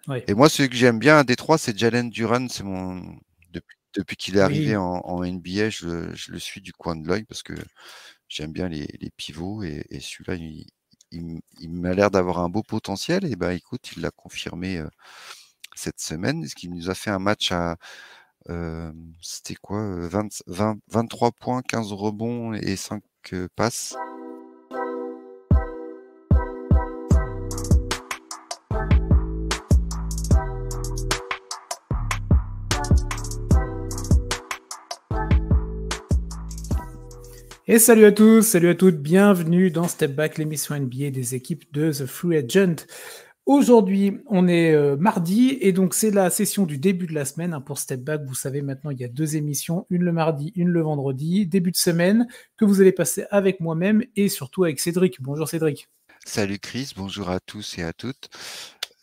Oui. Et moi, celui que j'aime bien à Détroit, c'est Jalen Duren. C'est depuis qu'il est arrivé Oui. en NBA, je le suis du coin de l'œil parce que j'aime bien les pivots et celui-là, il m'a l'air d'avoir un beau potentiel. Et ben, écoute, il l'a confirmé cette semaine, ce qui nous a fait un match à c'était quoi 23 points, 15 rebonds et 5 passes. Et salut à tous, salut à toutes, bienvenue dans Step Back, l'émission NBA des équipes de The Free Agent. Aujourd'hui, on est mardi et donc c'est la session du début de la semaine pour Step Back. Vous savez maintenant, il y a 2 émissions, une le mardi, une le vendredi, début de semaine, que vous allez passer avec moi-même et surtout avec Cédric. Bonjour Cédric. Salut Chris, bonjour à tous et à toutes.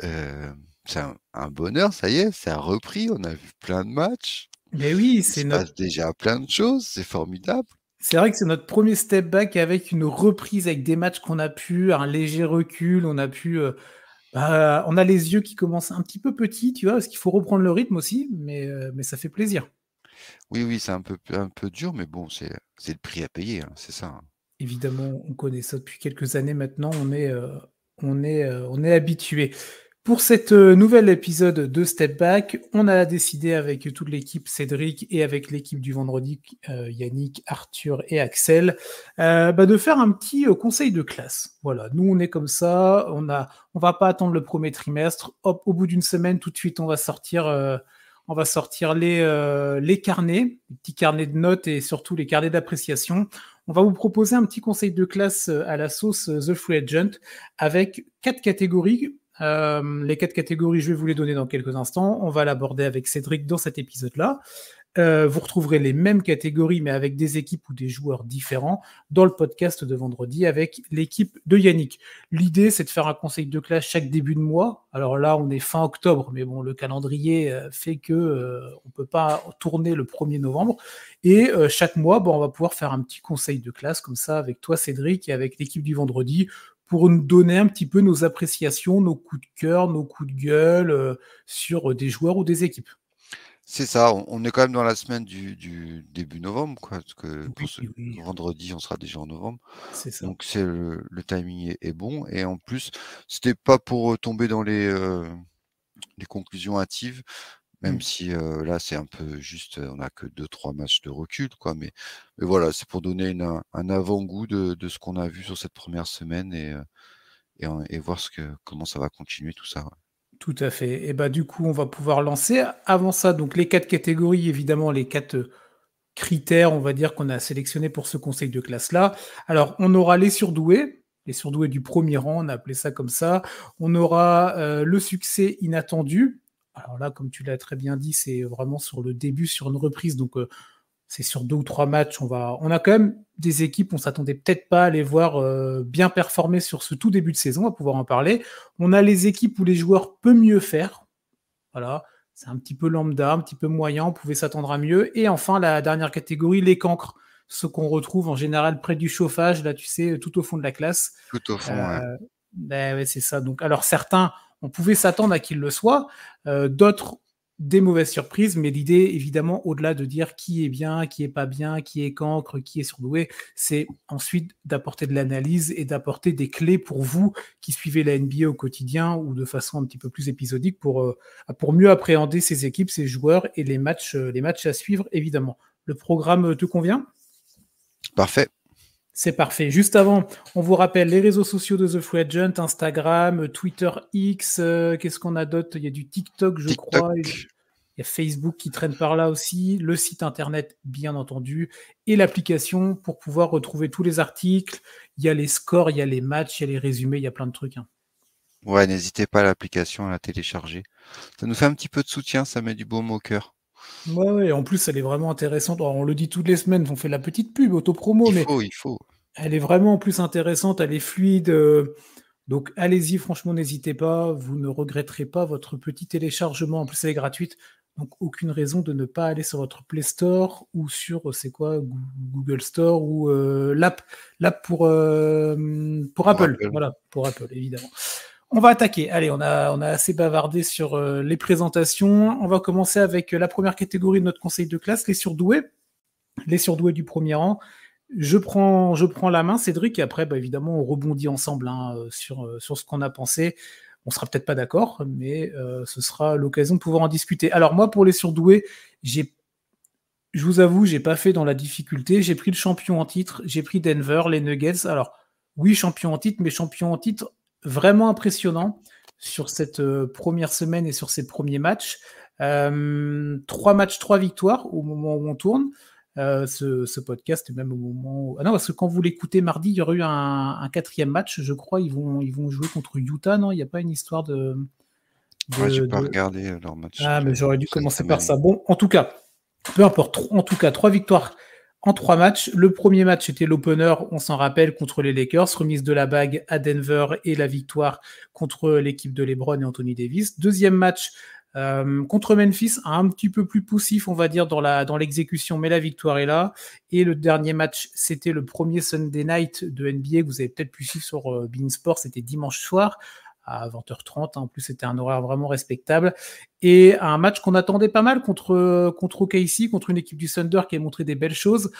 C'est un bonheur, ça y est, ça a repris, on a vu plein de matchs. Mais oui, Il se passe déjà plein de choses, c'est formidable. C'est vrai que c'est notre premier step back avec une reprise, avec des matchs qu'on a pu, un léger recul, on a pu, on a les yeux qui commencent un petit peu petits, tu vois, parce qu'il faut reprendre le rythme aussi, mais ça fait plaisir. Oui, c'est un peu dur, mais bon, c'est le prix à payer, hein, c'est ça, hein. Évidemment, on connaît ça depuis quelques années maintenant, on est habitué. Pour cette nouvel épisode de Step Back, on a décidé avec toute l'équipe Cédric et avec l'équipe du vendredi, Yannick, Arthur et Axel, de faire un petit conseil de classe. Voilà, nous on est comme ça, on va pas attendre le premier trimestre. Hop, au bout d'une semaine, tout de suite, on va sortir les carnets, les petits carnets de notes et surtout les carnets d'appréciation. On va vous proposer un petit conseil de classe à la sauce The Free Agent avec 4 catégories. Les 4 catégories, je vais vous les donner dans quelques instants. On va l'aborder avec Cédric dans cet épisode-là. Vous retrouverez les mêmes catégories, mais avec des équipes ou des joueurs différents dans le podcast de vendredi avec l'équipe de Yannick. L'idée, c'est de faire un conseil de classe chaque début de mois. Alors là, on est fin octobre, mais bon, le calendrier fait que on peut pas tourner le 1er novembre. Et chaque mois, on va pouvoir faire un petit conseil de classe comme ça avec toi, Cédric, et avec l'équipe du vendredi pour nous donner un petit peu nos appréciations, nos coups de cœur, nos coups de gueule sur des joueurs ou des équipes. C'est ça, on est quand même dans la semaine du début novembre, quoi, parce que Oui, oui, vendredi, on sera déjà en novembre. c'est ça. Donc c'est le timing est bon. Et en plus, c'était pas pour tomber dans les conclusions hâtives, même Mm. si là c'est un peu juste, on a que 2-3 matchs de recul, quoi. Mais voilà, c'est pour donner un avant-goût de ce qu'on a vu sur cette première semaine et voir comment ça va continuer tout ça. Ouais. Tout à fait. Et bah du coup, on va pouvoir lancer. Avant ça, donc les 4 catégories, évidemment, les 4 critères, on va dire, qu'on a sélectionnés pour ce conseil de classe-là. Alors, on aura les surdoués du premier rang, on a appelé ça comme ça. On aura le succès inattendu. Alors là, comme tu l'as très bien dit, c'est vraiment sur le début, sur une reprise. Donc, c'est sur 2 ou 3 matchs. On a quand même des équipes, on s'attendait peut-être pas à les voir bien performer sur ce tout début de saison, on va pouvoir en parler. On a les équipes où les joueurs peuvent mieux faire. Voilà, c'est un petit peu lambda, un petit peu moyen, on pouvait s'attendre à mieux. Et enfin, la dernière catégorie, les cancres, ceux qu'on retrouve en général près du chauffage, là, tu sais, tout au fond de la classe. Tout au fond, ouais. Euh, ouais, c'est ça. Donc, alors certains, on pouvait s'attendre à qu'ils le soient, d'autres des mauvaises surprises, mais l'idée, évidemment, au-delà de dire qui est bien, qui est pas bien, qui est cancre, qui est surdoué, c'est ensuite d'apporter de l'analyse et d'apporter des clés pour vous qui suivez la NBA au quotidien ou de façon un petit peu plus épisodique pour mieux appréhender ces équipes, ces joueurs et les matchs à suivre, évidemment. Le programme te convient ? Parfait. C'est parfait. Juste avant, on vous rappelle les réseaux sociaux de The Free Agent, Instagram, Twitter X, qu'est-ce qu'on a d'autre ? Il y a du TikTok, je TikTok. crois. Il y a Facebook qui traîne par là aussi, le site internet, bien entendu, et l'application pour pouvoir retrouver tous les articles. Il y a les scores, il y a les matchs, il y a les résumés, il y a plein de trucs. Ouais, n'hésitez pas à l'application à la télécharger. Ça nous fait un petit peu de soutien, ça met du baume au cœur. Ouais, ouais, en plus, elle est vraiment intéressante. Alors, on le dit toutes les semaines, on fait la petite pub, autopromo, mais Il faut. elle est vraiment en plus intéressante, elle est fluide. Donc, allez-y, franchement, n'hésitez pas. Vous ne regretterez pas votre petit téléchargement. En plus, elle est gratuite. Donc, aucune raison de ne pas aller sur votre Play Store ou sur, c'est quoi, Google Store ou l'app pour Pour Apple. Apple. Voilà, pour Apple, évidemment. On va attaquer. Allez, on a assez bavardé sur les présentations. On va commencer avec la première catégorie de notre conseil de classe, les surdoués. Les surdoués du premier rang. Je prends la main, Cédric, et après, évidemment, on rebondit ensemble sur ce qu'on a pensé. On sera peut-être pas d'accord, mais ce sera l'occasion de pouvoir en discuter. Alors moi, pour les surdoués, je vous avoue, j'ai pas fait dans la difficulté. J'ai pris le champion en titre, j'ai pris Denver, les Nuggets. Alors oui, champion en titre, mais champion en titre vraiment impressionnant sur cette première semaine et sur ces premiers matchs. 3 matchs, 3 victoires au moment où on tourne. Ce podcast, et même au moment où... Ah non, parce que quand vous l'écoutez mardi, il y aura eu un quatrième match, je crois. Ils vont jouer contre Utah, non? Il n'y a pas une histoire de... Ouais, j'ai pas regardé leur match. Ah, mais j'aurais dû commencer par ça. Bon, en tout cas, peu importe. En tout cas, 3 victoires en 3 matchs. Le premier match était l'opener, on s'en rappelle, contre les Lakers, remise de la bague à Denver et la victoire contre l'équipe de LeBron et Anthony Davis. Deuxième match contre Memphis, un petit peu plus poussif, on va dire, dans l'exécution, mais la victoire est là. Et le dernier match, c'était le premier Sunday Night de NBA que vous avez peut-être pu suivre sur beIN Sport, c'était dimanche soir à 20h30. En plus, c'était un horaire vraiment respectable. Et un match qu'on attendait pas mal contre OKC, contre une équipe du Thunder qui a montré des belles choses.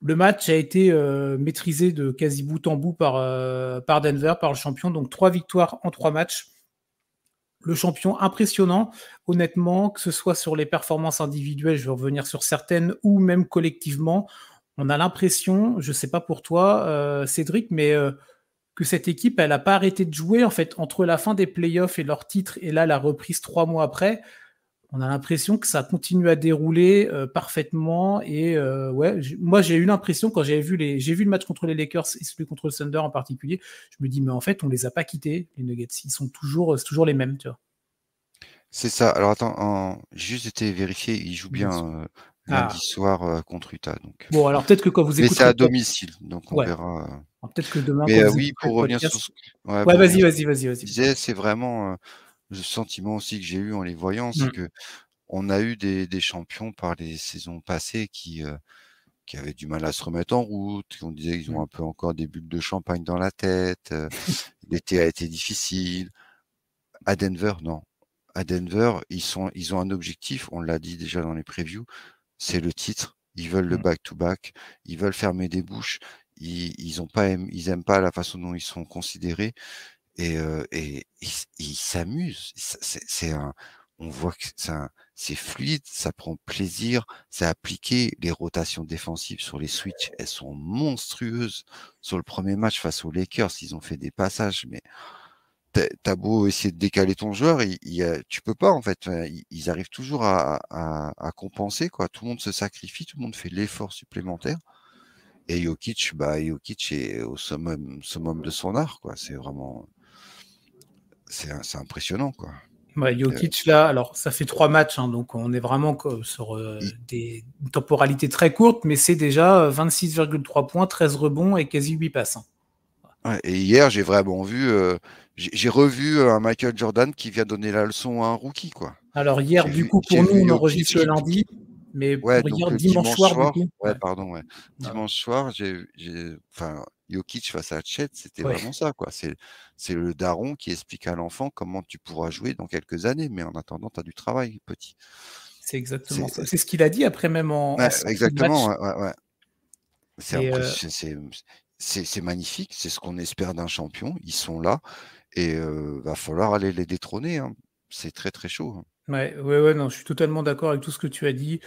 Le match a été maîtrisé de quasi bout en bout par Denver, par le champion. Donc 3 victoires en 3 matchs. Le champion impressionnant, honnêtement, que ce soit sur les performances individuelles, je vais revenir sur certaines, ou même collectivement. On a l'impression, je ne sais pas pour toi, Cédric, mais que cette équipe, elle n'a pas arrêté de jouer en fait entre la fin des playoffs et leur titre et là la reprise 3 mois après. On a l'impression que ça continue à dérouler parfaitement et moi j'ai eu l'impression quand j'ai vu le match contre les Lakers et celui contre le Thunder en particulier, je me dis mais en fait on les a pas quittés les Nuggets, c'est toujours les mêmes, tu vois. C'est ça. Alors attends, j'ai juste été vérifié, ils jouent bien lundi soir contre Utah. Donc. Bon, alors peut-être que quand vous écoutez. Mais c'est à domicile, donc on verra. Alors, peut-être que demain, mais quand vous oui, pour revenir sur ce vas-y. disais, c'est vraiment le sentiment aussi que j'ai eu en les voyant, c'est que on a eu des champions par les saisons passées qui avaient du mal à se remettre en route. On disait qu'ils ont un peu encore des bulles de champagne dans la tête. L'été a été difficile. À Denver, non. À Denver, ils ont un objectif, on l'a dit déjà dans les previews, c'est le titre. Ils veulent le back-to-back, ils veulent fermer des bouches. Ils aiment pas la façon dont ils sont considérés et ils s'amusent. On voit que c'est fluide, ça prend plaisir, c'est appliqué. Les rotations défensives sur les switches, elles sont monstrueuses. Sur le premier match face aux Lakers, ils ont fait des passages, mais t'as beau essayer de décaler ton joueur, tu peux pas en fait. Ils arrivent toujours à compenser, quoi. Tout le monde se sacrifie, tout le monde fait l'effort supplémentaire. Et Jokic est au summum de son art, quoi. C'est vraiment, c'est impressionnant, quoi. Jokic là, alors ça fait 3 matchs, donc on est vraiment sur des temporalités très courtes, mais c'est déjà 26,3 points, 13 rebonds et quasi 8 passes. Ouais, et hier, j'ai vraiment vu, j'ai revu un Michael Jordan qui vient donner la leçon à un rookie, quoi. Alors hier, du coup, pour nous, on enregistre le lundi, mais pour hier, donc dimanche soir, du coup. Pardon. Dimanche soir, Jokic face à Chet, c'était vraiment ça, quoi. C'est le daron qui explique à l'enfant comment tu pourras jouer dans quelques années, mais en attendant, tu as du travail, petit. C'est exactement ça. C'est ce qu'il a dit après, même en exactement, match. C'est magnifique, c'est ce qu'on espère d'un champion. Ils sont là et va falloir aller les détrôner, hein. C'est très très chaud, hein. Ouais, non, je suis totalement d'accord avec tout ce que tu as dit.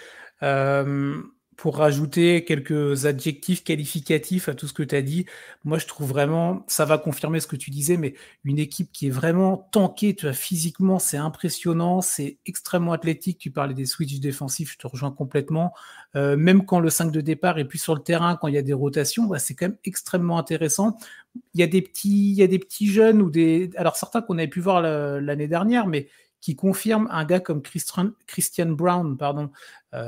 Pour rajouter quelques adjectifs qualificatifs à tout ce que tu as dit, moi je trouve vraiment, ça va confirmer ce que tu disais, mais une équipe qui est vraiment tankée, tu vois, physiquement, c'est impressionnant, c'est extrêmement athlétique. Tu parlais des switches défensifs, je te rejoins complètement. Même quand le 5 de départ est plus sur le terrain, quand il y a des rotations, c'est quand même extrêmement intéressant. Il y a des petits jeunes ou alors certains qu'on avait pu voir l'année dernière, mais qui confirme un gars comme Christian Brown, pardon.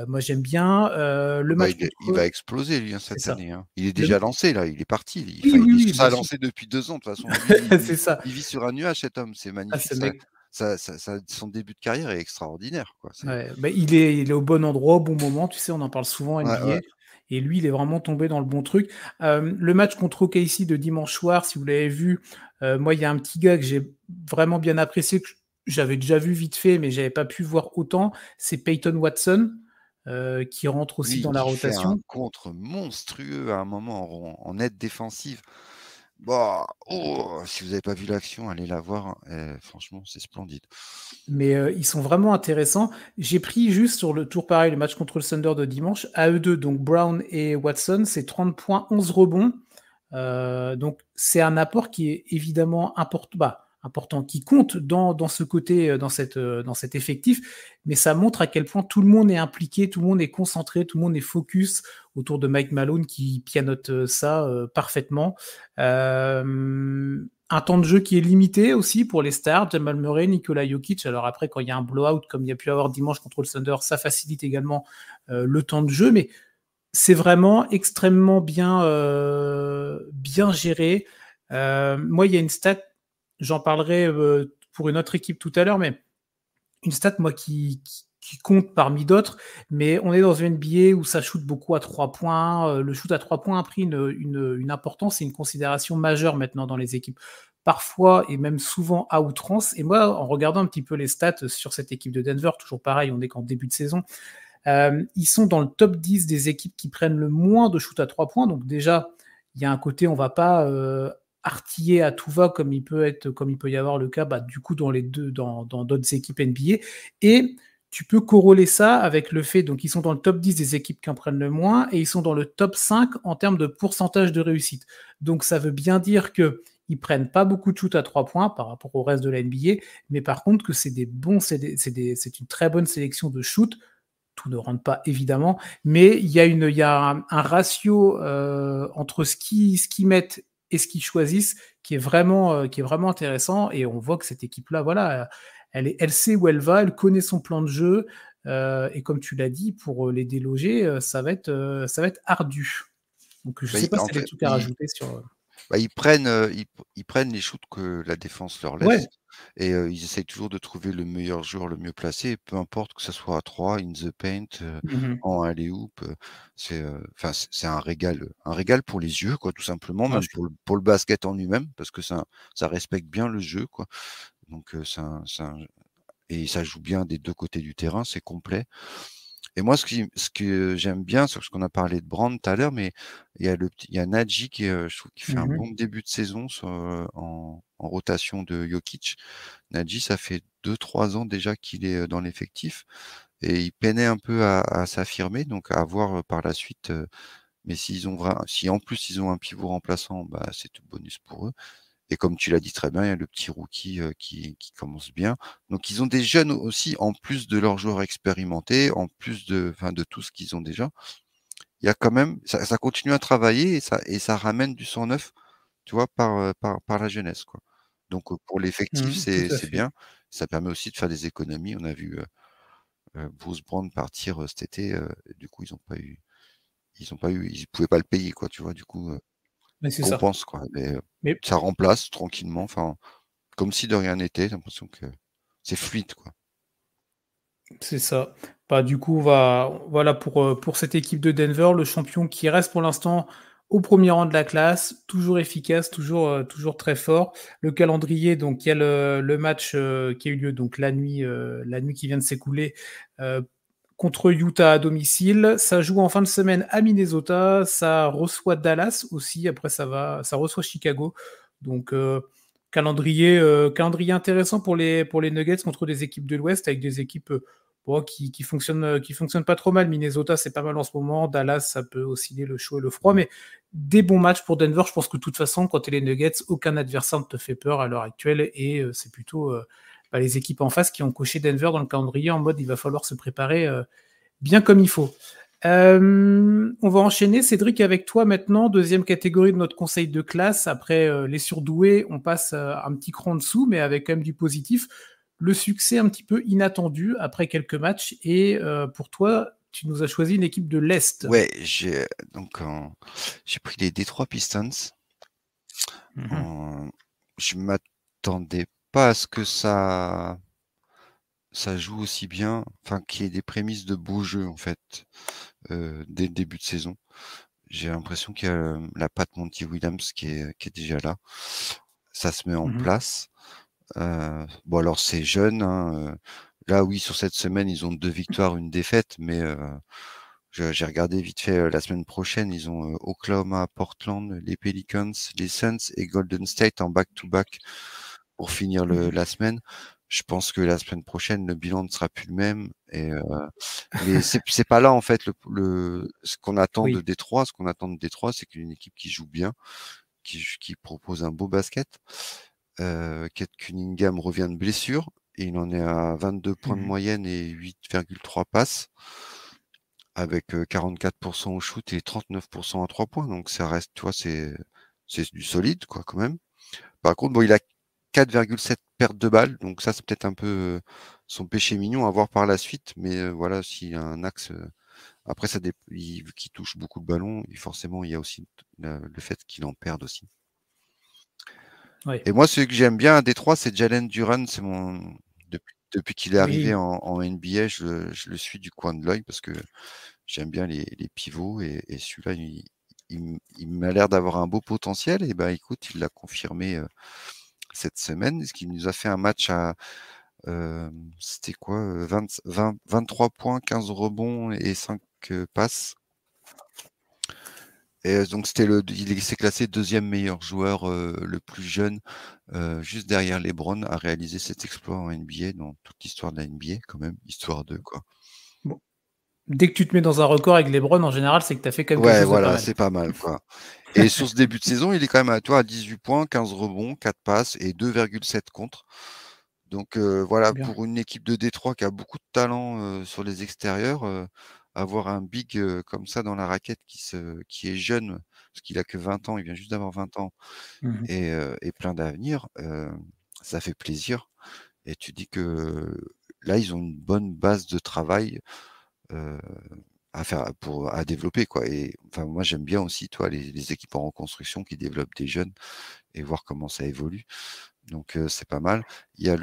Moi, j'aime bien le match. Il va exploser, lui, cette année. Hein. Il est déjà lancé, là. Il est parti. Il s'est lancé depuis 2 ans, de toute façon. C'est ça. Il vit sur un nuage, cet homme. C'est magnifique. Son début de carrière est extraordinaire, quoi. Il est au bon endroit, au bon moment. Tu sais, on en parle souvent, NBA. Et lui, il est vraiment tombé dans le bon truc. Le match contre OKC de dimanche soir, si vous l'avez vu, moi, il y a un petit gars que j'ai vraiment bien apprécié, que j'avais déjà vu vite fait, mais j'avais pas pu voir autant. C'est Peyton Watson, qui rentre aussi Oui, dans la qui fait un rotation. contre monstrueux à un moment en aide défensive. Bah, oh, si vous n'avez pas vu l'action, allez la voir. Franchement, c'est splendide. Mais ils sont vraiment intéressants. J'ai pris juste sur le tour pareil, le match contre le Thunder de dimanche, à eux deux, donc Brown et Watson, c'est 30 points, 11 rebonds. Donc c'est un apport qui est évidemment important, qui compte dans ce côté, dans cet effectif, mais ça montre à quel point tout le monde est impliqué, tout le monde est concentré, tout le monde est focus autour de Mike Malone qui pianote ça parfaitement. Un temps de jeu qui est limité aussi pour les stars, Jamal Murray, Nikola Jokic. Alors après, quand il y a un blowout comme il y a pu avoir dimanche contre le Thunder, ça facilite également le temps de jeu, mais c'est vraiment extrêmement bien géré. Moi, il y a une stat, j'en parlerai pour une autre équipe tout à l'heure, mais une stat, moi, qui compte parmi d'autres, mais on est dans une NBA où ça shoot beaucoup à 3 points. Le shoot à 3 points a pris une importance et une considération majeure maintenant dans les équipes. Parfois et même souvent à outrance. Et moi, en regardant un petit peu les stats sur cette équipe de Denver, toujours pareil, on est qu'en début de saison, ils sont dans le top 10 des équipes qui prennent le moins de shoot à 3 points. Donc déjà, il y a un côté, on va pas artiller à tout va comme il peut y avoir le cas du coup dans d'autres équipes NBA. Et tu peux corroler ça avec le fait, donc ils sont dans le top 10 des équipes qui en prennent le moins et ils sont dans le top 5 en termes de pourcentage de réussite. Donc ça veut bien dire que ils prennent pas beaucoup de shoot à 3 points par rapport au reste de la NBA, mais par contre que c'est une très bonne sélection de shoot. Tout ne rentre pas évidemment, mais il y a un ratio entre ce qu'ils mettent et ce qu'ils choisissent qui est vraiment intéressant. Et on voit que cette équipe-là, voilà, elle sait où elle va, elle connaît son plan de jeu. Et comme tu l'as dit, pour les déloger, ça va être ardu. Donc je Bah, sais pas si en tu as des fait, trucs à rajouter sur. bah, ils prennent les shoots que la défense leur Ouais. laisse et ils essayent toujours de trouver le meilleur joueur le mieux placé, peu importe que ça soit à 3, in the paint, Mhm. en alley-oop, enfin, c'est un régal pour les yeux, quoi, tout simplement, Ouais, même pour le basket en lui-même, parce que ça respecte bien le jeu, quoi. Donc, c'est un et ça joue bien des 2 côtés du terrain, c'est complet. Et moi, ce que j'aime bien, c'est ce qu'on a parlé de Brand tout à l'heure, mais il y a Nadji qui, je trouve, qui fait un mhm. bon début de saison en rotation de Jokic. Nadji, ça fait 2-3 ans déjà qu'il est dans l'effectif et il peinait un peu à s'affirmer, donc à voir par la suite. Mais si en plus ils ont un pivot remplaçant, bah, c'est tout bonus pour eux. Et comme tu l'as dit très bien, il y a le petit rookie qui commence bien. Donc ils ont des jeunes aussi, en plus de leurs joueurs expérimentés, en plus de tout ce qu'ils ont déjà. Il y a quand même, ça continue à travailler et ça ramène du sang neuf, tu vois, par la jeunesse, quoi. Donc pour l'effectif, Mhm, tout à c'est fait. bien. Ça permet aussi de faire des économies. On a vu Bruce Brown partir cet été. Du coup, ils pouvaient pas le payer, quoi, tu vois. Du coup, Mais c'est ça. compense, quoi. Mais Mais ça remplace tranquillement. Enfin, comme si de rien n'était, j'ai l'impression que c'est fluide, quoi. c'est ça. Du coup, voilà pour cette équipe de Denver, le champion qui reste pour l'instant au premier rang de la classe, toujours efficace, toujours très fort. Le calendrier, donc il y a le match qui a eu lieu donc la nuit qui vient de s'écouler contre Utah à domicile. Ça joue en fin de semaine à Minnesota, ça reçoit Dallas aussi. Après, ça reçoit Chicago. Donc calendrier intéressant pour les Nuggets contre des équipes de l'Ouest avec des équipes bon, qui fonctionnent pas trop mal. Minnesota, c'est pas mal en ce moment. Dallas, ça peut osciller le chaud et le froid, mais des bons matchs pour Denver. Je pense que de toute façon, quand tu es les Nuggets, aucun adversaire ne te fait peur à l'heure actuelle et c'est plutôt les équipes en face qui ont coché Denver dans le calendrier en mode il va falloir se préparer bien comme il faut. On va enchaîner, Cédric, avec toi maintenant. Deuxième catégorie de notre conseil de classe. Après les surdoués, on passe un petit cran en dessous, mais avec quand même du positif. Le succès un petit peu inattendu après quelques matchs. Et pour toi, tu nous as choisi une équipe de l'Est. Ouais, j'ai pris les Detroit Pistons. Mhm. En- je m'attendais pas à ce que ça joue aussi bien, enfin qu'il y ait des prémices de beau jeu en fait dès le début de saison. J'ai l'impression qu'il y a la patte Monty Williams qui est déjà là. Ça se met en Mhm. place. Bon alors c'est jeune, hein, là oui sur cette semaine ils ont 2 victoires, une défaite, mais j'ai regardé vite fait la semaine prochaine, ils ont Oklahoma, Portland, les Pelicans, les Suns et Golden State en back-to-back pour finir Mhm. la semaine. Je pense que la semaine prochaine le bilan ne sera plus le même mais c'est pas là en fait ce qu'on attend de Oui. Détroit. Ce qu'on attend de Détroit, c'est qu'une équipe qui joue bien, qui propose un beau basket. Kate Cunningham revient de blessure et il en est à 22 points de Mhm. moyenne et 8,3 passes avec 44% au shoot et 39% à 3 points. Donc ça reste, tu vois, c'est du solide quoi quand même. Par contre, bon, il a 4,7 pertes de balles, donc ça c'est peut-être un peu son péché mignon à voir par la suite. Mais voilà, s'il y a un axe, après ça, vu qu'il touche beaucoup de ballons, forcément il y a aussi le fait qu'il en perde aussi. Ouais. Et moi, celui que j'aime bien à Détroit, c'est Jalen Duran. C'est depuis qu'il est arrivé Oui. en NBA, je le suis du coin de l'œil parce que j'aime bien les pivots et celui-là, il m'a l'air d'avoir un beau potentiel. Et ben, écoute, il l'a confirmé cette semaine, ce qui nous a fait un match à c'était quoi 23 points, 15 rebonds et 5 passes. Et donc il s'est classé deuxième meilleur joueur le plus jeune, juste derrière LeBron, à réaliser cet exploit en NBA dans toute l'histoire de la NBA quand même, histoire de quoi. Bon. Dès que tu te mets dans un record avec LeBron, en général, c'est que tu as fait quand même quelque Ouais, chose de pas voilà, mal. c'est pas mal quoi. Et sur ce début de saison, il est quand même à toi à 18 points, 15 rebonds, 4 passes et 2,7 contre. Donc voilà, Bien. pour une équipe de Détroit qui a beaucoup de talent sur les extérieurs, avoir un big comme ça dans la raquette qui est jeune, parce qu'il a que 20 ans, il vient juste d'avoir 20 ans Mhm. et plein d'avenir, ça fait plaisir. Et tu dis que là, ils ont une bonne base de travail euh, à faire à développer quoi. Et enfin, moi, j'aime bien aussi, toi, les équipes en reconstruction qui développent des jeunes et voir comment ça évolue. Donc c'est pas mal. Il y a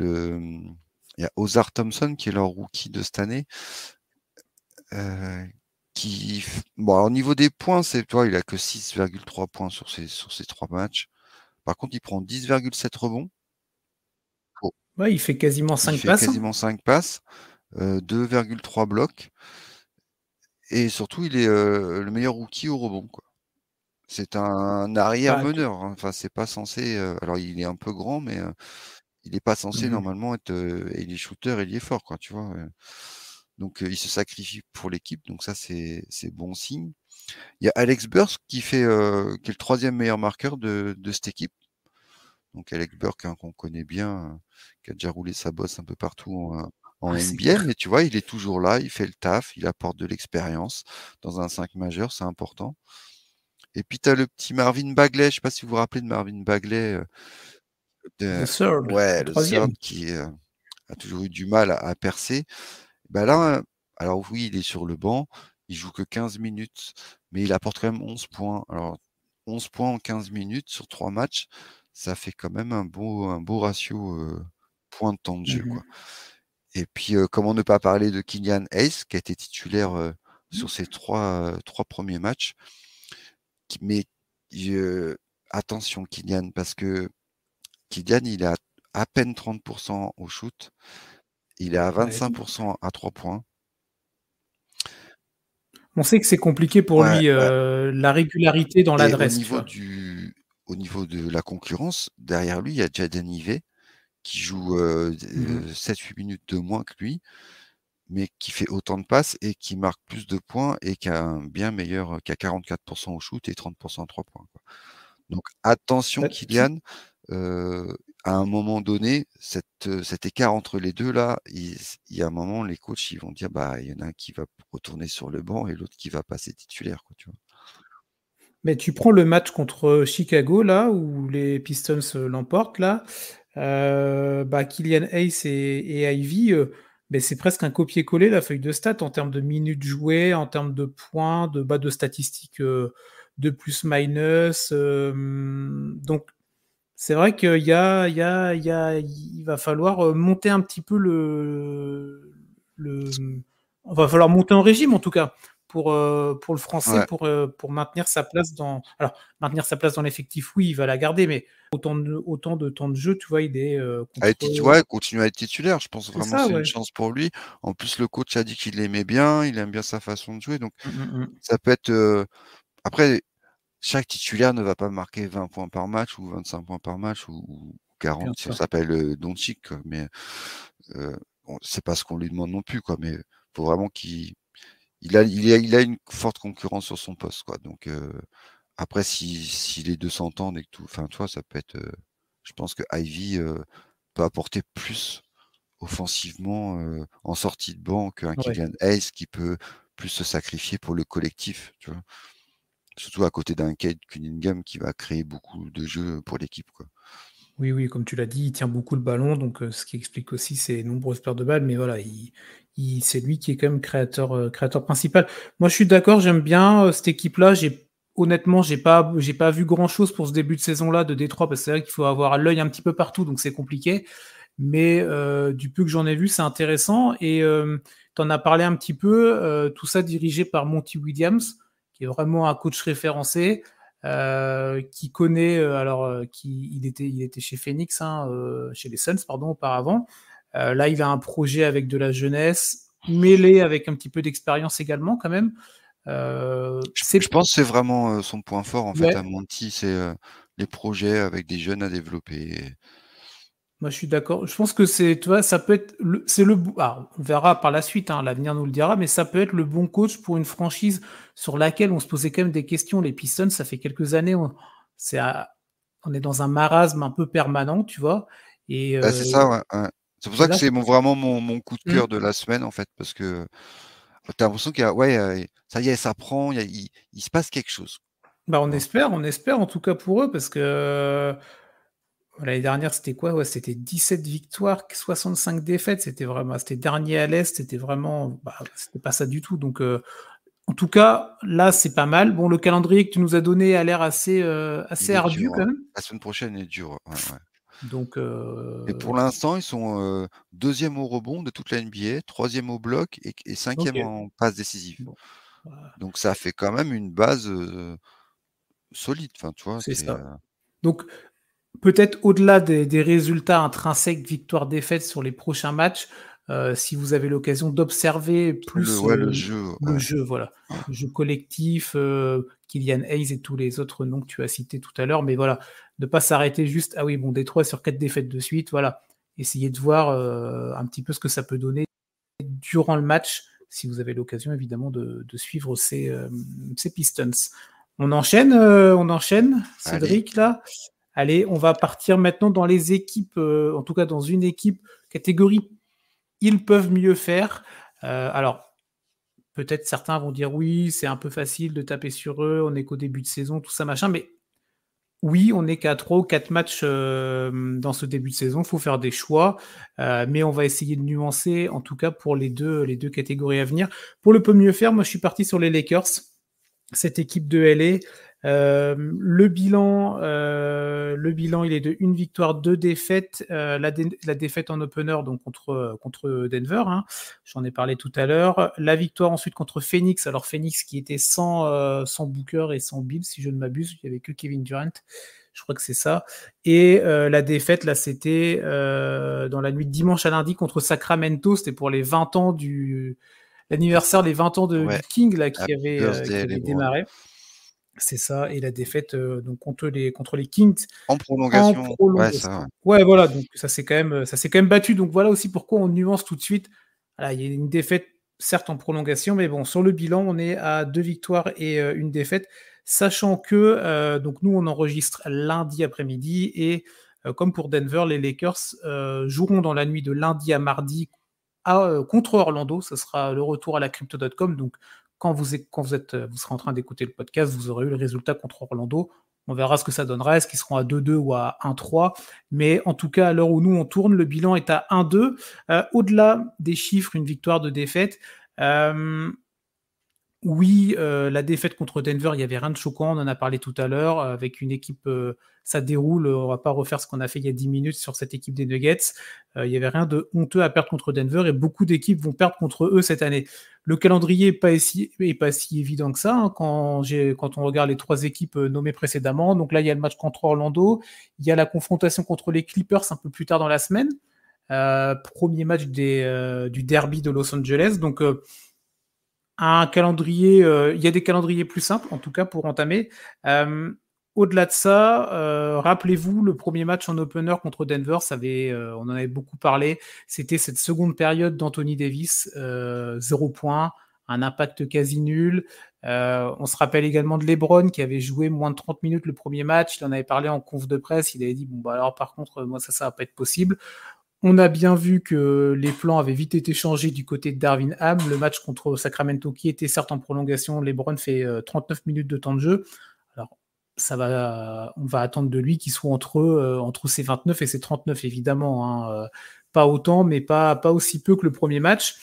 il y a Ozar Thompson qui est leur rookie de cette année. euh, bon, au niveau des points, toi, il a que 6,3 points sur ses 3 matchs. Par contre, il prend 10,7 rebonds. Oh, Ouais, il fait quasiment il 5 fait passes, hein. quasiment 5 passes, 2,3 blocs. Et surtout, il est le meilleur rookie au rebond, quoi. C'est un arrière Bah, meneur, hein. Enfin, c'est pas censé. Alors, il est un peu grand, mais il n'est pas censé mhm. normalement être. Il est shooter, il est fort, quoi. Tu vois. Donc, il se sacrifie pour l'équipe. Donc, ça, c'est bon signe. Il y a Alex Burks qui est le troisième meilleur marqueur de cette équipe. Donc, Alex Burks, hein, qu'on connaît bien, qui a déjà roulé sa bosse un peu partout en Ah, c'est NBA. clair. Mais tu vois, il est toujours là, il fait le taf, il apporte de l'expérience dans un 5 majeur, c'est important. Et puis, tu as le petit Marvin Bagley. Je sais pas si vous vous rappelez de Marvin Bagley. The Third, Ouais, le le third troisième. qui a toujours eu du mal à percer. Ben là, alors oui, il est sur le banc, il joue que 15 minutes, mais il apporte quand même 11 points. Alors, 11 points en 15 minutes sur 3 matchs, ça fait quand même un beau ratio points de temps de jeu, Mhm. quoi. Et puis, comment ne pas parler de Kylian Hayes, qui a été titulaire sur ses trois premiers matchs. Mais euh, attention, Kylian, parce que Kylian, il est à peine 30% au shoot. Il est à Ouais. 25% à 3 points. On sait que c'est compliqué pour Ouais, lui, ouais. la régularité dans Et l'adresse, tu vois. au niveau de la concurrence, derrière lui, il y a Jaden Ivey qui joue Mhm. 7-8 minutes de moins que lui, mais qui fait autant de passes et qui marque plus de points et qui a un bien meilleur, qui a 44% au shoot et 30% à 3 points, quoi. Donc attention Bah, Kylian, à un moment donné, cet écart entre les deux là, il y a un moment, les coachs ils vont dire bah il y en a un qui va retourner sur le banc et l'autre qui va passer titulaire, quoi, tu vois. mais tu prends le match contre Chicago, là, où les Pistons l'emportent, là. Bah, Kylian Hayes et Ivy, ben, c'est presque un copier-coller, la feuille de stats, en termes de minutes jouées, en termes de points, de bas de statistiques de plus-minus. Donc, c'est vrai qu'il y a, il va falloir monter un petit peu on va falloir monter en régime en tout cas pour le français, Ouais. pour maintenir sa place maintenir sa place dans l'effectif, oui, il va la garder, mais autant de temps de jeu, tu vois, il est Continuer à être titulaire, je pense c'est vraiment ça, c'est une ouais. chance pour lui. En plus, le coach a dit qu'il l'aimait bien, il aime bien sa façon de jouer, donc Mmh. ça peut être, après chaque titulaire ne va pas marquer 20 points par match ou 25 points par match ou Bien 40 si on sûr. s'appelle, Doncic quoi, mais bon, c'est pas ce qu'on lui demande non plus quoi, mais faut vraiment qu'il a une forte concurrence sur son poste quoi, donc après si les 2 s'entendent et que tout enfin, tu vois, ça peut être, je pense que Ivy, peut apporter plus offensivement, en sortie de banc qu'un Ouais. Killian Hayes qui peut plus se sacrifier pour le collectif, tu vois? Surtout à côté d'un Cade Cunningham qui va créer beaucoup de jeux pour l'équipe, quoi. Oui, oui, comme tu l'as dit, il tient beaucoup le ballon, donc ce qui explique aussi ses nombreuses pertes de balles, mais voilà, c'est lui qui est quand même créateur principal. Moi, je suis d'accord, j'aime bien cette équipe-là. Honnêtement, j'ai pas vu grand-chose pour ce début de saison-là de Détroit, parce que c'est vrai qu'il faut avoir l'œil un petit peu partout, donc c'est compliqué. Mais du peu que j'en ai vu, c'est intéressant. Et tu en as parlé un petit peu, tout ça dirigé par Monty Williams, qui est vraiment un coach référencé. Qui connaît, il était chez Phoenix, hein, chez les Suns, pardon, auparavant. Là, il a un projet avec de la jeunesse, mêlé avec un petit peu d'expérience également, quand même. Je pense que c'est vraiment, son point fort, en fait, Ouais, à Monty, c'est, les projets avec des jeunes à développer. moi je suis d'accord. Je pense que tu vois, ça peut être, on verra par la suite, hein, l'avenir nous le dira, mais ça peut être le bon coach pour une franchise sur laquelle on se posait quand même des questions. Les Pistons, ça fait quelques années, c'est à- on est dans un marasme un peu permanent, tu vois. Et, Bah, c'est ça, ouais, ouais. C'est pour et ça que là, c'est vraiment mon coup de hmm, cœur de la semaine, en fait, parce que tu as l'impression qu'il y a ouais, ça y est, ça prend, il se passe quelque chose, bah tu vois? on espère en tout cas pour eux, parce que l'année dernière, c'était quoi? Ouais, c'était 17 victoires, 65 défaites. C'était dernier à l'Est. C'était vraiment, c'était pas ça du tout. Donc, en tout cas, là, c'est pas mal. Bon, le calendrier que tu nous as donné a l'air Il assez est ardu dur, quand hein. même. La semaine prochaine est dure, ouais, ouais. Donc, Et pour l'instant, ils sont, 2e au rebond de toute la NBA, 3e au bloc et ok. 5e en passes décisives. Bon, bah, Donc ça fait quand même une base, solide, enfin, tu vois? c'est ça. Donc, peut-être au-delà des résultats intrinsèques, victoire-défaite sur les prochains matchs, si vous avez l'occasion d'observer plus Le jeu, le ouais. jeu, voilà, le jeu collectif, Kylian Hayes et tous les autres noms que tu as cités tout à l'heure, mais voilà, ne pas s'arrêter juste, ah oui, bon, Détroit sur 4 défaites de suite, voilà. Essayez de voir un petit peu ce que ça peut donner durant le match, si vous avez l'occasion évidemment de suivre ces Pistons. On enchaîne, Allez, Cédric, là. Allez, on va partir maintenant dans les équipes, en tout cas dans une équipe catégorie ils peuvent mieux faire. Alors, peut-être certains vont dire oui, c'est un peu facile de taper sur eux, on est qu'au début de saison, tout ça, machin, mais oui, on n'est qu'à 3 ou 4 matchs dans ce début de saison, il faut faire des choix, mais on va essayer de nuancer, en tout cas pour les deux catégories à venir. Pour le peu mieux faire, moi je suis parti sur les Lakers, cette équipe de LA. Le bilan, il est de une victoire, deux défaites. La défaite en opener, donc contre Denver, hein, j'en ai parlé tout à l'heure. La victoire ensuite contre Phoenix. Alors Phoenix qui était sans Booker et sans Bill, si je ne m'abuse, il n'y avait que Kevin Durant. Je crois que c'est ça. Et la défaite, là, c'était dans la nuit de dimanche à lundi contre Sacramento. C'était pour les 20 ans l'anniversaire des 20 ans ouais, du King là, happy birthday qui avait LeBron. démarré. C'est ça, et la défaite donc contre les Kings En en prolongation, ouais, ça, prolongation. ouais. Ouais, voilà, donc ça s'est quand même battu. Donc voilà aussi pourquoi on nuance tout de suite. Voilà, il y a une défaite, certes en prolongation, mais bon, sur le bilan, on est à 2 victoires et une défaite, sachant que donc nous, on enregistre lundi après-midi et comme pour Denver, les Lakers joueront dans la nuit de lundi à mardi contre Orlando. Ce sera le retour à la crypto.com. Donc, vous serez en train d'écouter le podcast, vous aurez eu le résultat contre Orlando. On verra ce que ça donnera. Est-ce qu'ils seront à 2-2 ou à 1-3? Mais en tout cas, à l'heure où nous on tourne, le bilan est à 1-2. Au-delà des chiffres, une victoire de défaite. Oui, la défaite contre Denver, il y avait rien de choquant, on en a parlé tout à l'heure, avec une équipe, ça déroule, on va pas refaire ce qu'on a fait il y a 10 minutes sur cette équipe des Nuggets. Il y avait rien de honteux à perdre contre Denver et beaucoup d'équipes vont perdre contre eux cette année. Le calendrier est pas si évident que ça, hein, quand on regarde les 3 équipes, nommées précédemment. Donc là, il y a le match contre Orlando, il y a la confrontation contre les Clippers un peu plus tard dans la semaine. 1er match du derby de Los Angeles, donc un calendrier, il y a des calendriers plus simples, en tout cas pour entamer. Au-delà de ça, rappelez-vous, le premier match en opener contre Denver, on en avait beaucoup parlé. C'était cette seconde période d'Anthony Davis, 0 points, un impact quasi nul. On se rappelle également de LeBron qui avait joué moins de 30 minutes le premier match. Il en avait parlé en conf de presse. Il avait dit bon bah alors par contre moi ça va pas être possible. On a bien vu que les plans avaient vite été changés du côté de Darvin Ham. Le match contre Sacramento, qui était certes en prolongation, LeBron fait 39 minutes de temps de jeu. Alors, on va attendre de lui qu'il soit entre ses 29 et ses 39, évidemment, hein. Pas autant, mais pas aussi peu que le premier match.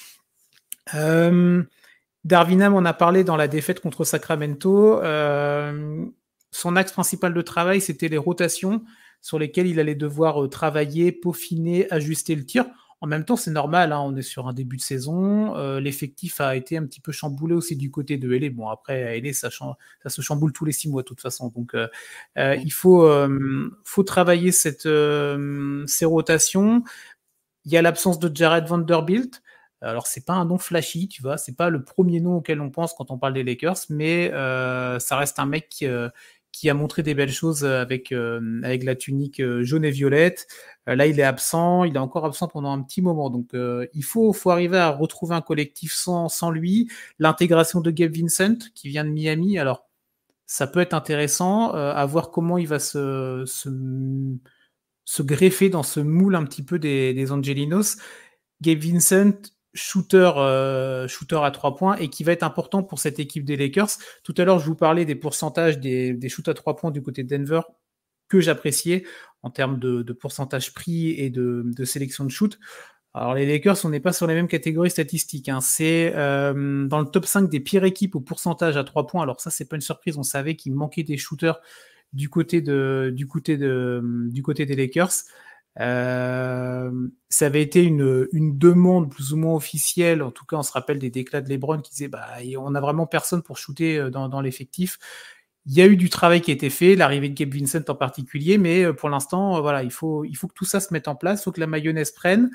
Darvin Ham en a parlé dans la défaite contre Sacramento. Son axe principal de travail, c'était les rotations sur lesquelles il allait devoir travailler, peaufiner, ajuster le tir. En même temps, c'est normal, hein, on est sur un début de saison. L'effectif a été un petit peu chamboulé aussi du côté de LA. Bon, après, à LA, ça se chamboule tous les 6 mois de toute façon. Donc, il faut travailler ces rotations. Il y a l'absence de Jared Vanderbilt. Alors, c'est pas un nom flashy, tu vois, c'est pas le premier nom auquel on pense quand on parle des Lakers, mais ça reste un mec qui a montré des belles choses avec la tunique jaune et violette. Là, il est absent, il est encore absent pendant un petit moment, donc il faut arriver à retrouver un collectif sans lui. L'intégration de Gabe Vincent, qui vient de Miami, alors ça peut être intéressant à voir comment il va se greffer dans ce moule un petit peu des Angelinos. Gabe Vincent, shooter à 3 points et qui va être important pour cette équipe des Lakers. Tout à l'heure, je vous parlais des pourcentages des shoots à 3 points du côté de Denver que j'appréciais en termes de pourcentage pris et de sélection de shoot. Alors les Lakers, on n'est pas sur les mêmes catégories statistiques, hein. C'est dans le top 5 des pires équipes au pourcentage à 3 points. Alors ça, c'est pas une surprise, on savait qu'il manquait des shooters du côté des Lakers. Ça avait été une demande plus ou moins officielle. En tout cas, on se rappelle des déclats de LeBron qui disaient on n'a vraiment personne pour shooter dans l'effectif. Il y a eu du travail qui a été fait, l'arrivée de Gabe Vincent en particulier, mais pour l'instant, voilà, il faut que tout ça se mette en place, il faut que la mayonnaise prenne.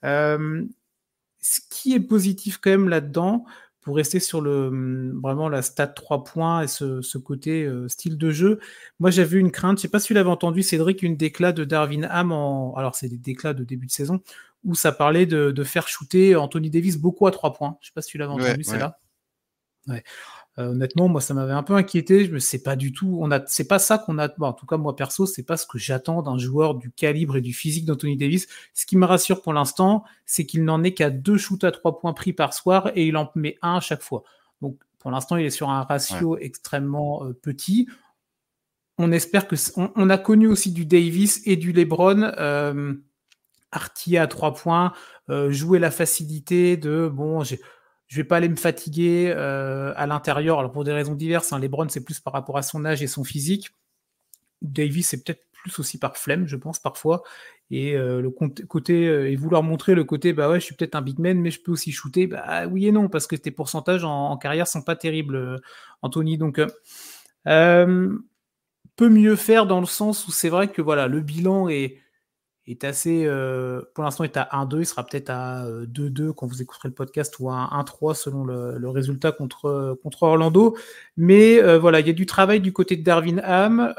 Ce qui est positif quand même là-dedans, pour rester sur vraiment la stat 3 points et ce côté style de jeu, moi j'avais une crainte, je sais pas si tu l'avais entendu, Cédric, une déclat de Darvin Ham, alors c'est des déclats de début de saison, où ça parlait de faire shooter Anthony Davis beaucoup à 3 points. Je sais pas si tu l'avais entendu, Ouais. celle-là. Ouais. Honnêtement, moi, ça m'avait un peu inquiété. Je me sais pas du tout. C'est pas ça qu'on a. Bon, en tout cas, moi perso, c'est pas ce que j'attends d'un joueur du calibre et du physique d'Anthony Davis. Ce qui me rassure pour l'instant, c'est qu'il n'en est qu'à 2 shoots à 3 points pris par soir et il en met un à chaque fois. Donc, pour l'instant, il est sur un ratio extrêmement petit. On espère on a connu aussi du Davis et du LeBron. Artiller à 3 points, jouer la facilité de je vais pas aller me fatiguer à l'intérieur. Alors pour des raisons diverses, hein, LeBron c'est plus par rapport à son âge et son physique. Davis c'est peut-être plus aussi par flemme, je pense parfois. Et le côté et vouloir montrer le côté je suis peut-être un big man mais je peux aussi shooter. Oui et non parce que tes pourcentages en carrière sont pas terribles, Anthony. Donc peut mieux faire dans le sens où c'est vrai que voilà le bilan est assez, pour l'instant, est à 1-2. Il sera peut-être à 2-2 quand vous écouterez le podcast ou à 1-3 selon le résultat contre Orlando. Mais voilà, il y a du travail du côté de Darvin Ham,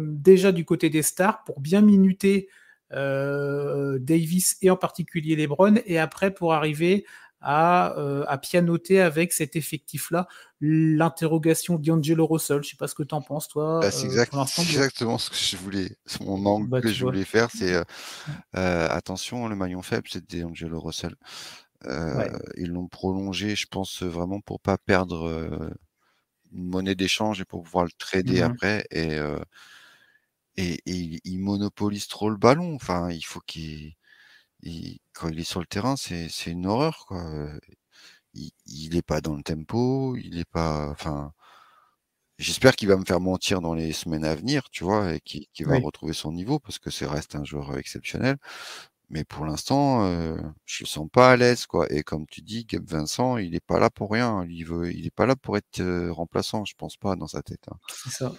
déjà du côté des stars pour bien minuter Davis et en particulier LeBron. Et après, pour arriver à pianoter avec cet effectif-là l'interrogation d'Angelo Russell. Je ne sais pas ce que tu en penses, toi, C'est pour l'instant. exactement ce que je voulais, mon angle que Tu je vois. voulais faire, c'est attention, le maillon faible, c'était D'Angelo Russell. Ouais. Ils l'ont prolongé, je pense vraiment pour pas perdre une monnaie d'échange et pour pouvoir le trader Mhm. après. Et il monopolise trop le ballon. Enfin, il faut quand il est sur le terrain, c'est une horreur, quoi. il est pas dans le tempo, il est pas, enfin, j'espère qu'il va me faire mentir dans les semaines à venir, tu vois, et qu'il va Oui, retrouver son niveau parce que c'est reste un joueur exceptionnel. Mais pour l'instant, je le sens pas à l'aise, quoi. Et comme tu dis, Gabe Vincent, il est pas là pour rien. Il est pas là pour être remplaçant, je pense pas dans sa tête, hein. c'est ça.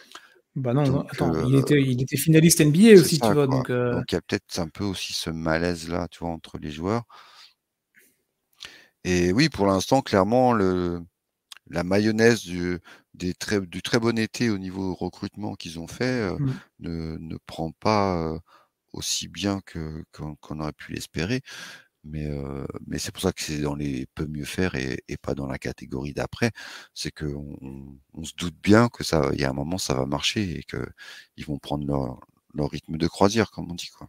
Bah non, non, Donc, attends, il était finaliste NBA c'est aussi, tu ça, vois, quoi. donc Donc il y a peut-être un peu aussi ce malaise-là, tu vois, entre les joueurs. Et oui, pour l'instant, clairement, la mayonnaise du très bon été au niveau recrutement qu'ils ont fait mm, ne prend pas aussi bien qu'on aurait pu l'espérer. Mais c'est pour ça que c'est dans les peut mieux faire et pas dans la catégorie d'après. C'est qu'on se doute bien que ça, il y a un moment, ça va marcher et que ils vont prendre leur rythme de croisière, comme on dit, quoi.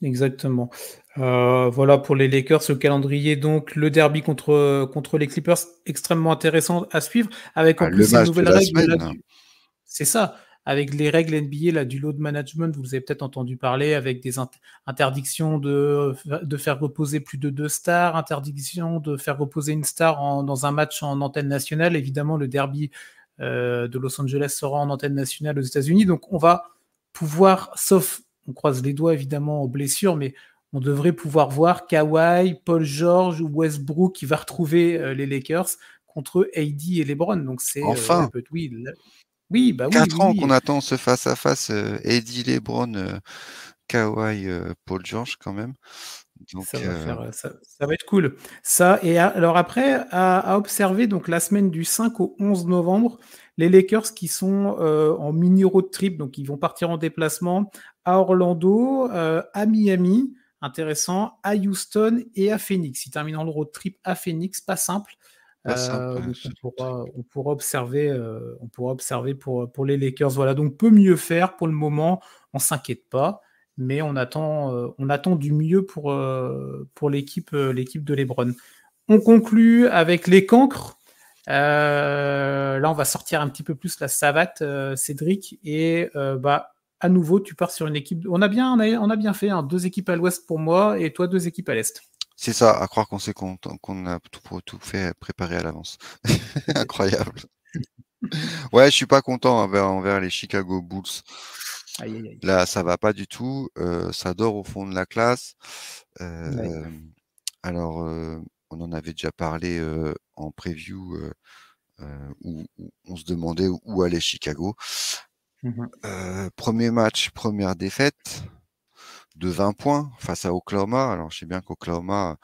exactement. Voilà pour les Lakers, le calendrier, donc le derby contre les Clippers, extrêmement intéressant à suivre, avec en Ah, plus le ces match de nouvelles la règles là. semaine, C'est ça, avec les règles NBA là, du load management, vous avez peut-être entendu parler, avec des interdictions de faire reposer plus de 2 stars, interdiction de faire reposer une star dans un match en antenne nationale. Évidemment, le derby de Los Angeles sera en antenne nationale aux États-Unis, donc on va pouvoir, sauf, on croise les doigts évidemment aux blessures, mais on devrait pouvoir voir Kawhi, Paul George ou Westbrook qui va retrouver les Lakers contre AD et LeBron. Donc c'est ouais, enfin, oui, oui, bah oui, 4 oui, ans qu'on oui. attend ce face à face, Eddie LeBron, Kawhi, Paul George quand même. Donc, Ça va faire, ça va être cool. Ça, et alors après, à observer, donc la semaine du 5 au 11 novembre, les Lakers qui sont en mini road trip, donc ils vont partir en déplacement à Orlando, à Miami, intéressant, à Houston et à Phoenix. Ils terminent le road trip à Phoenix, pas simple. pas simple, Donc on pourra observer pour les Lakers. Voilà, donc peut mieux faire pour le moment, on s'inquiète pas, mais on attend du mieux pour l'équipe de LeBron. On conclut avec les cancres. Là, on va sortir un petit peu plus la savate, Cédric, et bah à nouveau, tu pars sur une équipe. On a bien fait, hein, 2 équipes à l'Ouest pour moi et toi 2 équipes à l'Est. c'est ça, à croire qu'on a tout fait préparer à l'avance. Incroyable. Ouais, je suis pas content envers les Chicago Bulls. Aïe aïe aïe. Là, ça va pas du tout. Ça dort au fond de la classe. Ouais. Euh, alors, on en avait déjà parlé en preview où on se demandait où allait Chicago. Mhm. Premier match, première défaite de 20 points face à Oklahoma. Alors, je sais bien qu'Oklahoma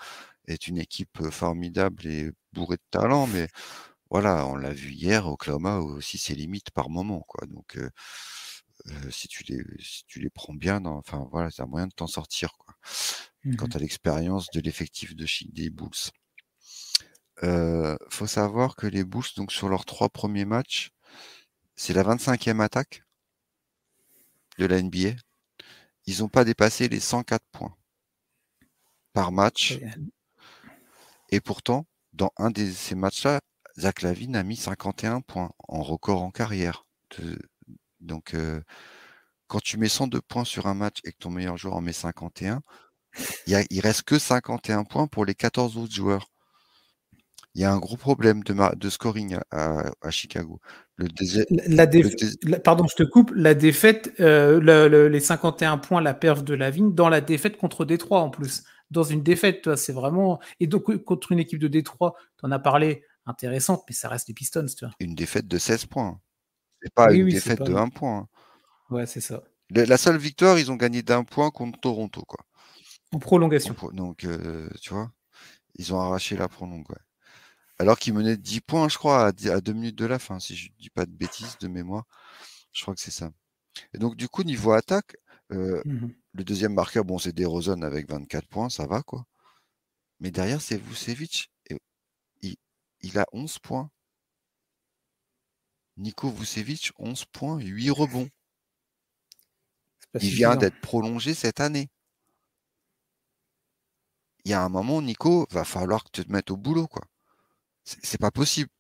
est une équipe formidable et bourrée de talent, mais voilà, on l'a vu hier, Oklahoma a aussi ses limites par moment, quoi. Donc, si tu les prends bien, enfin voilà, tu as moyen de t'en sortir, quoi. Quant Mhm. à l'expérience de l'effectif des Bulls. Faut savoir que les Bulls, donc sur leurs 3 premiers matchs, c'est la 25e attaque de la NBA. Ils n'ont pas dépassé les 104 points par match. Et pourtant, dans un de ces matchs-là, Zach LaVine a mis 51 points en record en carrière. Donc, quand tu mets 102 points sur un match et que ton meilleur joueur en met 51, il reste que 51 points pour les 14 autres joueurs. Il y a un gros problème de scoring à Chicago. Le deuxième, La le déf- deuxi- Pardon, je te coupe. La défaite, les 51 points, la perf de Lavigne dans la défaite contre Détroit en plus. Dans une défaite, toi, c'est vraiment. Et donc, contre une équipe de Détroit, tu en as parlé, intéressante, mais ça reste les Pistons, tu vois. une défaite de 16 points. C'est pas Oui, une oui, c'est défaite pas. de 1 point, hein. Ouais, c'est ça. La seule victoire, ils ont gagné d'un point contre Toronto, quoi. En prolongation. Donc, tu vois, ils ont arraché la prolongue, ouais. Alors qu'ils menaient de 10 points, je crois, à 2 minutes de la fin, si je dis pas de bêtises de mémoire. Je crois que c'est ça. Et donc, du coup, niveau attaque, euh, Mhm. le deuxième marqueur, bon, c'est DeRozan avec 24 points, ça va, quoi. Mais derrière, c'est Vucevic. Et il, il a 11 points. Nico Vucevic, 11 points, 8 rebonds. C'est pas Il vient suffisant. d'être prolongé cette année. Il y a un moment, Nico, va falloir que tu te mettes au boulot, quoi. C'est pas possible.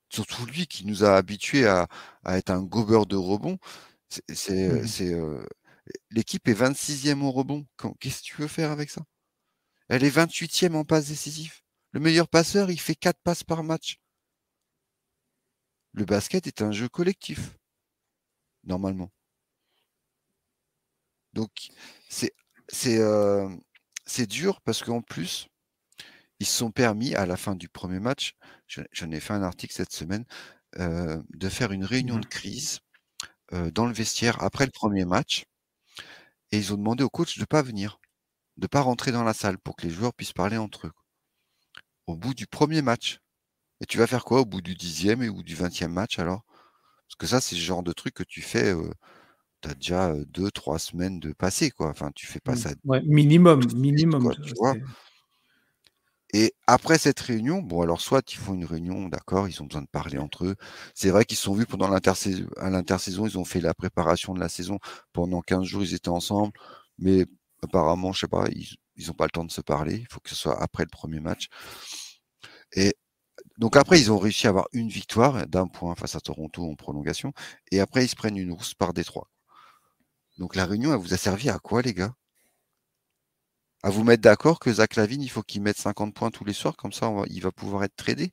Surtout lui qui nous a habitués à être un gobeur de rebond. Mhm. L'équipe est 26e au rebond. Qu'est-ce que tu veux faire avec ça? Elle est 28e en passe décisive. Le meilleur passeur, il fait 4 passes par match. Le basket est un jeu collectif, normalement. Donc, c'est dur parce qu'en plus, ils se sont permis, à la fin du premier match, j'en ai fait un article cette semaine, de faire une réunion de crise dans le vestiaire après le premier match. Et ils ont demandé au coach de ne pas venir, de ne pas rentrer dans la salle pour que les joueurs puissent parler entre eux. Au bout du premier match. Et tu vas faire quoi au bout du 10e ou du 20e match alors? Parce que ça, c'est le genre de truc que tu fais, tu as déjà 2-3 semaines de passé, quoi. Enfin, tu fais pas ça Ouais, minimum, tout de suite, quoi, tu vois. c'est... Et après cette réunion, bon, alors soit ils font une réunion, d'accord, ils ont besoin de parler entre eux. C'est vrai qu'ils se sont vus pendant l'intersaison, ils ont fait la préparation de la saison. Pendant 15 jours, ils étaient ensemble. Mais apparemment, je sais pas, ils ont pas le temps de se parler. Il faut que ce soit après le premier match. Et donc après, ils ont réussi à avoir une victoire d'1 point face à Toronto en prolongation. Et après, ils se prennent une rousse par Détroit. Donc la réunion, elle vous a servi à quoi, les gars? À vous mettre d'accord que Zach LaVine, il faut qu'il mette 50 points tous les soirs, comme ça, il va pouvoir être tradé?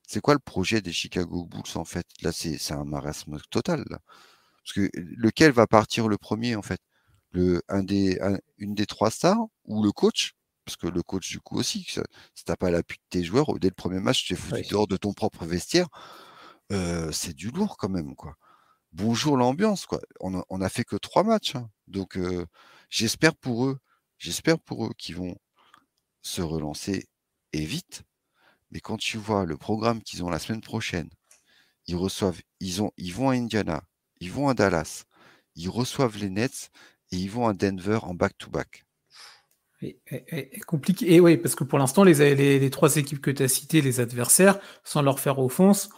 C'est quoi le projet des Chicago Bulls, en fait? Là, c'est un marasme total, là. Parce que lequel va partir le premier, en fait? Une des 3 stars ou le coach? Parce que le coach, du coup, aussi, si t'as pas l'appui de tes joueurs, dès le premier match, tu t'es foutu dehors de ton propre vestiaire. C'est du lourd quand même, quoi. Bonjour l'ambiance, quoi. On a fait que 3 matchs, hein. Donc, j'espère pour eux qu'ils vont se relancer et vite. Mais quand tu vois le programme qu'ils ont la semaine prochaine, ils vont à Indiana, ils vont à Dallas, ils reçoivent les Nets et ils vont à Denver en back-to-back. Compliqué. Et oui, parce que pour l'instant, les 3 équipes que tu as citées, les adversaires, sans leur faire offense,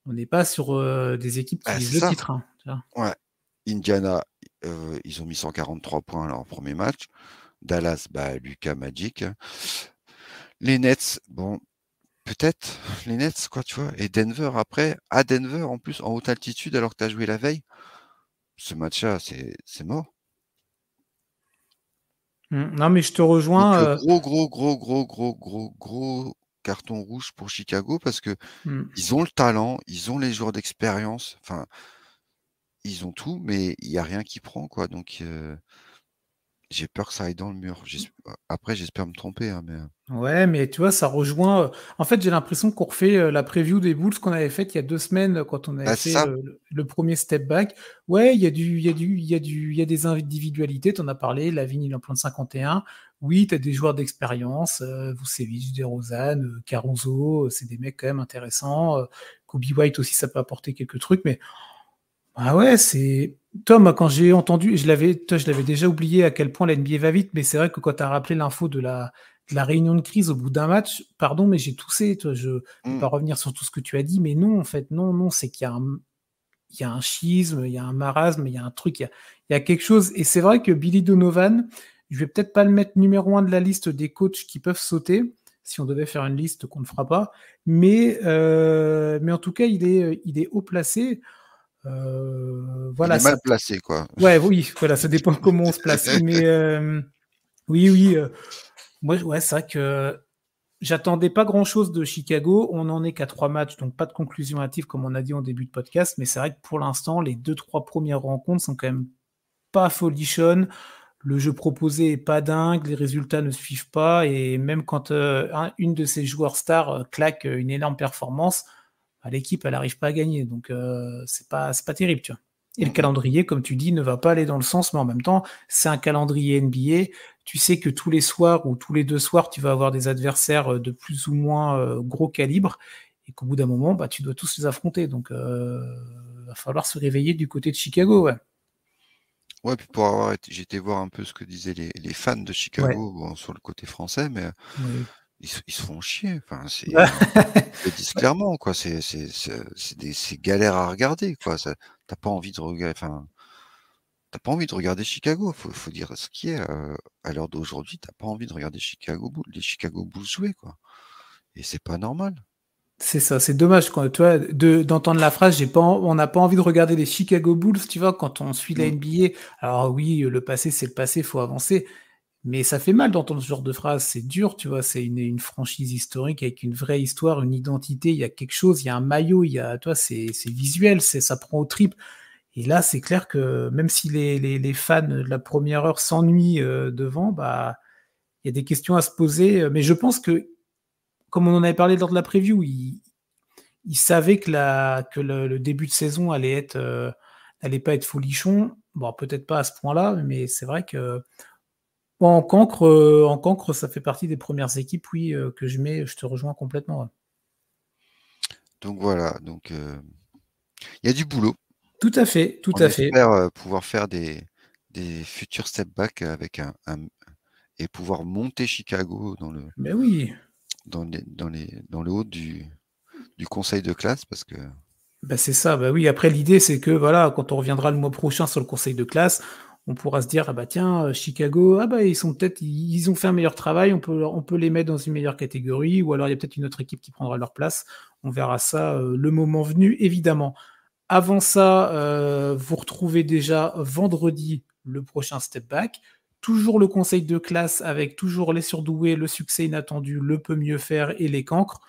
on n'est pas sur des équipes qui visent le titre. Hein, ouais. Indiana, ils ont mis 143 points à leur premier match. Dallas, Lucas Magic. Les Nets, bon, peut-être les Nets, quoi, tu vois. Et Denver, après, à Denver, en plus, en haute altitude, alors que tu as joué la veille, ce match-là, c'est mort. Non, mais je te rejoins. Donc, gros carton rouge pour Chicago parce que ils ont le talent, ils ont les joueurs d'expérience, enfin, ils ont tout, mais il n'y a rien qui prend, quoi. Donc, j'ai peur que ça aille dans le mur. Après, j'espère me tromper, hein, mais... Ouais, mais tu vois, ça rejoint. En fait, j'ai l'impression qu'on refait la preview des Bulls qu'on avait faite il y a 2 semaines quand on avait fait le premier step back. Ouais, il y a des individualités. Tu en as parlé. Lavigne, il est en plein de 51. Oui, tu as des joueurs d'expérience. Vucevic, DeRozan, Caruso. C'est des mecs quand même intéressants. Kobe White aussi, ça peut apporter quelques trucs. Mais ah ouais, c'est. Tom, quand j'ai entendu, je l'avais déjà oublié à quel point la NBA va vite, mais c'est vrai que quand tu as rappelé l'info de la réunion de crise au bout d'un match, pardon, mais j'ai toussé. Toi, je ne vais pas revenir sur tout ce que tu as dit, mais non, en fait, non, c'est qu'il y a un schisme, il y a un marasme, il y a un truc, il y a quelque chose. Et c'est vrai que Billy Donovan, je vais peut-être pas le mettre numéro 1 de la liste des coachs qui peuvent sauter, si on devait faire une liste qu'on ne fera pas, mais en tout cas, il est haut placé. Voilà, il est mal placé, quoi. Ouais, oui, voilà, ça dépend comment on se place. Mais oui. Moi, ouais, c'est vrai que j'attendais pas grand-chose de Chicago. On n'en est qu'à 3 matchs, donc pas de conclusion hâtive comme on a dit en début de podcast. Mais c'est vrai que pour l'instant, les 2-3 premières rencontres sont quand même pas folichonnes. Le jeu proposé est pas dingue, les résultats ne suivent pas. Et même quand une de ces joueurs stars claque une énorme performance, l'équipe, elle n'arrive pas à gagner. Donc c'est pas terrible, tu vois. Et le calendrier, comme tu dis, ne va pas aller dans le sens, mais en même temps, c'est un calendrier NBA. Tu sais que tous les soirs ou tous les 2 soirs, tu vas avoir des adversaires de plus ou moins gros calibre, et qu'au bout d'un moment, tu dois tous les affronter. Donc, va falloir se réveiller du côté de Chicago, ouais. Ouais, puis j'ai été voir un peu ce que disaient les fans de Chicago sur le côté français, mais ils se font chier. Enfin, ils le disent clairement, quoi. C'est galère à regarder, quoi. T'as pas envie de regarder. Enfin, t'as pas envie de regarder Chicago. Faut dire ce qui est. À l'heure d'aujourd'hui, t'as pas envie de regarder les Chicago Bulls jouer, quoi. Et c'est pas normal. C'est ça, c'est dommage quand tu vois d'entendre la phrase on n'a pas envie de regarder les Chicago Bulls, tu vois, quand on suit la NBA. Alors oui, le passé c'est le passé, faut avancer. Mais ça fait mal d'entendre ce genre de phrase, c'est dur, tu vois, c'est une franchise historique avec une vraie histoire, une identité, il y a quelque chose, il y a un maillot, il y a, toi, c'est visuel, ça prend aux tripes. Et là, c'est clair que même si les fans de la première heure s'ennuient devant, bah, il y a des questions à se poser. Mais je pense que, comme on en avait parlé lors de la preview, il savait que le début de saison allait pas être folichon. Bon, peut-être pas à ce point-là, mais c'est vrai que en cancre, ça fait partie des premières équipes, oui, que je mets. Je te rejoins complètement. Ouais. Donc voilà, donc il y a du boulot. Tout à fait, tout On à fait. espère pouvoir faire des futurs step back avec et pouvoir monter Chicago Mais oui, dans le haut du conseil de classe parce que bah c'est ça. Bah oui. Après, l'idée, c'est que voilà, quand on reviendra le mois prochain sur le conseil de classe, on pourra se dire ah bah tiens, Chicago, ah bah ils ont fait un meilleur travail. On peut les mettre dans une meilleure catégorie, ou alors il y a peut-être une autre équipe qui prendra leur place. On verra ça le moment venu, évidemment. Avant ça, vous retrouvez déjà vendredi le prochain step back. Toujours le conseil de classe avec toujours les surdoués, le succès inattendu, le peut mieux faire et les cancres,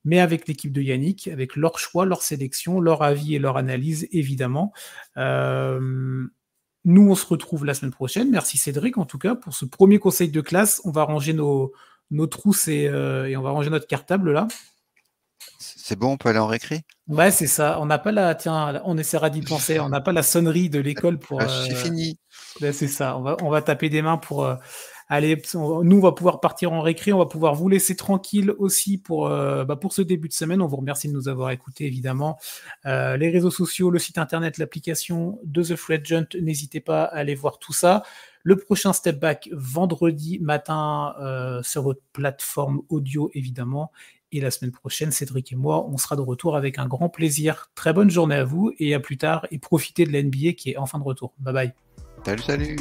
mais avec l'équipe de Yannick, avec leur choix, leur sélection, leur avis et leur analyse, évidemment. Nous, on se retrouve la semaine prochaine. Merci Cédric, en tout cas, pour ce premier conseil de classe. On va ranger nos trousses et on va ranger notre cartable là. c'est bon, on peut aller en récré? Ouais, c'est ça. On n'a pas tiens, on essaiera d'y penser. On n'a pas la sonnerie de l'école pour. Ah, j'ai fini. Ben, c'est ça. On va taper des mains pour aller. Nous, on va pouvoir partir en récré. On va pouvoir vous laisser tranquille aussi pour ce début de semaine. On vous remercie de nous avoir écoutés, évidemment. Les réseaux sociaux, le site internet, l'application de The Free Agent. N'hésitez pas à aller voir tout ça. Le prochain step back vendredi matin sur votre plateforme audio, évidemment. Et la semaine prochaine, Cédric et moi, on sera de retour avec un grand plaisir. Très bonne journée à vous et à plus tard. Et profitez de la NBA qui est enfin de retour. Bye bye. Salut, salut.